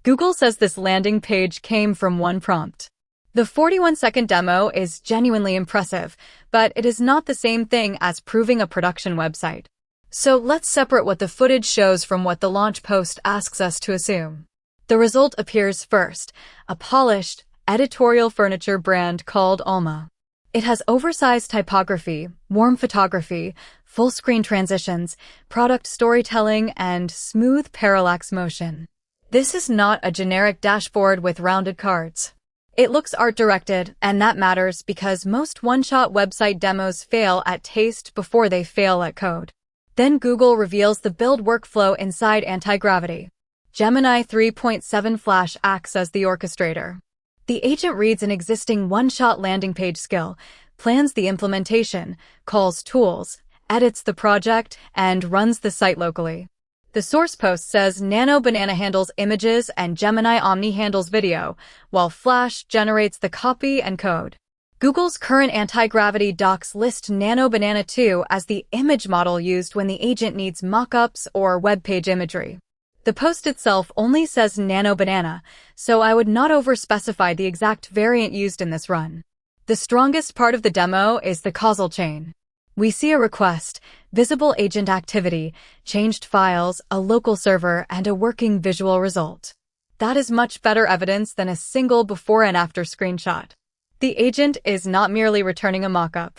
Google says this landing page came from one prompt. The 41-second demo is genuinely impressive, but it is not the same thing as proving a production website. So let's separate what the footage shows from what the launch post asks us to assume. The result appears first, a polished, editorial furniture brand called Alma. It has oversized typography, warm photography, full-screen transitions, product storytelling, and smooth parallax motion. This is not a generic dashboard with rounded cards. It looks art-directed, and that matters because most one-shot website demos fail at taste before they fail at code. Then Google reveals the build workflow inside Antigravity. Gemini 3.7 Flash acts as the orchestrator. The agent reads an existing one-shot landing page skill, plans the implementation, calls tools, edits the project, and runs the site locally. The source post says Nano Banana handles images and Gemini Omni handles video, while Flash generates the copy and code. Google's current anti-gravity docs list Nano Banana 2 as the image model used when the agent needs mockups or web page imagery. The post itself only says Nano Banana, so I would not overspecify the exact variant used in this run. The strongest part of the demo is the causal chain. We see a request, visible agent activity, changed files, a local server, and a working visual result. That is much better evidence than a single before and after screenshot. The agent is not merely returning a mockup.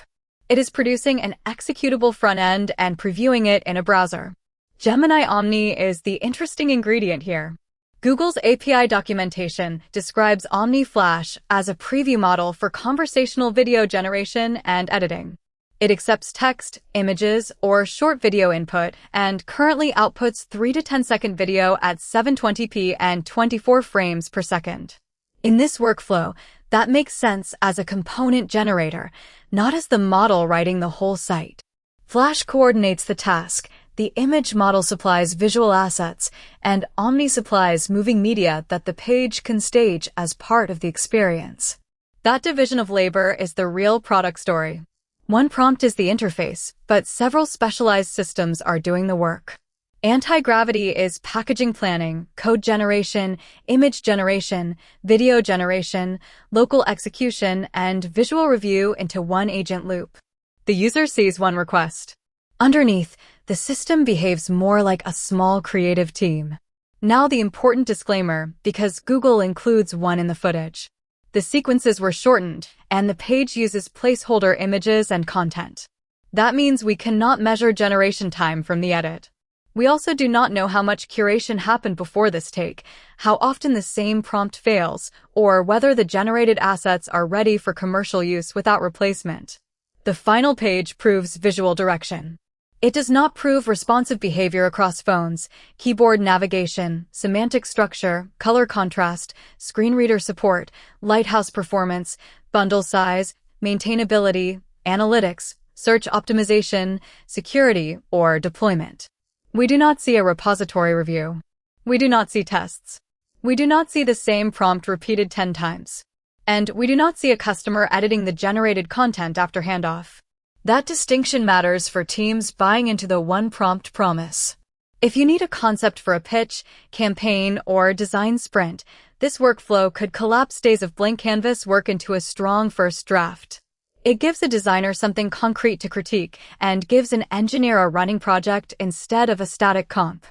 It is producing an executable front end and previewing it in a browser. Gemini Omni is the interesting ingredient here. Google's API documentation describes Omni Flash as a preview model for conversational video generation and editing. It accepts text, images, or short video input and currently outputs 3 to 10-second video at 720p and 24 frames per second. In this workflow, that makes sense as a component generator, not as the model writing the whole site. Flash coordinates the task, the image model supplies visual assets, and Omni supplies moving media that the page can stage as part of the experience. That division of labor is the real product story. One prompt is the interface, but several specialized systems are doing the work. Antigravity is packaging planning, code generation, image generation, video generation, local execution, and visual review into one agent loop. The user sees one request. Underneath, the system behaves more like a small creative team. Now the important disclaimer, because Google includes one in the footage. The sequences were shortened, and the page uses placeholder images and content. That means we cannot measure generation time from the edit. We also do not know how much curation happened before this take, how often the same prompt fails, or whether the generated assets are ready for commercial use without replacement. The final page proves visual direction. It does not prove responsive behavior across phones, keyboard navigation, semantic structure, color contrast, screen reader support, lighthouse performance, bundle size, maintainability, analytics, search optimization, security, or deployment. We do not see a repository review. We do not see tests. We do not see the same prompt repeated 10 times. And we do not see a customer editing the generated content after handoff. That distinction matters for teams buying into the one-prompt promise. If you need a concept for a pitch, campaign, or design sprint, this workflow could collapse days of blank canvas work into a strong first draft. It gives a designer something concrete to critique and gives an engineer a running project instead of a static comp.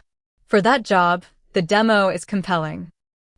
For that job, the demo is compelling.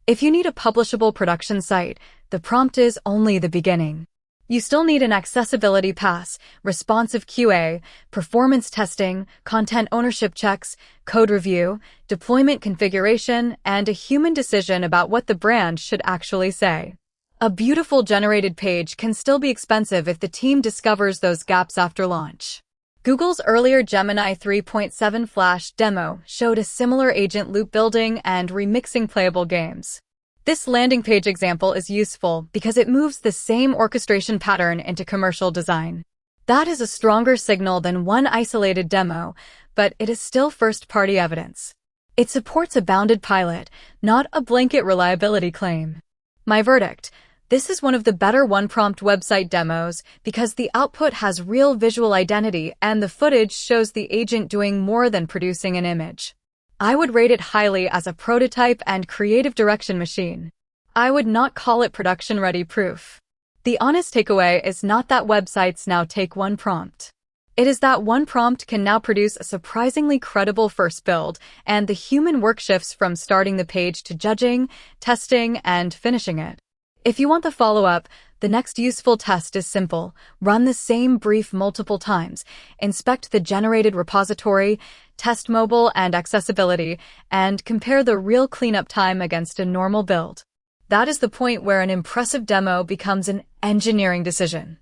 If you need a publishable production site, the prompt is only the beginning. You still need an accessibility pass, responsive QA, performance testing, content ownership checks, code review, deployment configuration, and a human decision about what the brand should actually say. A beautiful generated page can still be expensive if the team discovers those gaps after launch. Google's earlier Gemini 3.7 Flash demo showed a similar agent loop building and remixing playable games. This landing page example is useful because it moves the same orchestration pattern into commercial design. That is a stronger signal than one isolated demo, but it is still first-party evidence. It supports a bounded pilot, not a blanket reliability claim. My verdict: this is one of the better one-prompt website demos because the output has real visual identity and the footage shows the agent doing more than producing an image. I would rate it highly as a prototype and creative direction machine. I would not call it production-ready proof. The honest takeaway is not that websites now take one prompt. It is that one prompt can now produce a surprisingly credible first build, and the human work shifts from starting the page to judging, testing, and finishing it. If you want the follow-up, the next useful test is simple. Run the same brief multiple times, inspect the generated repository, test mobile and accessibility, and compare the real cleanup time against a normal build. That is the point where an impressive demo becomes an engineering decision.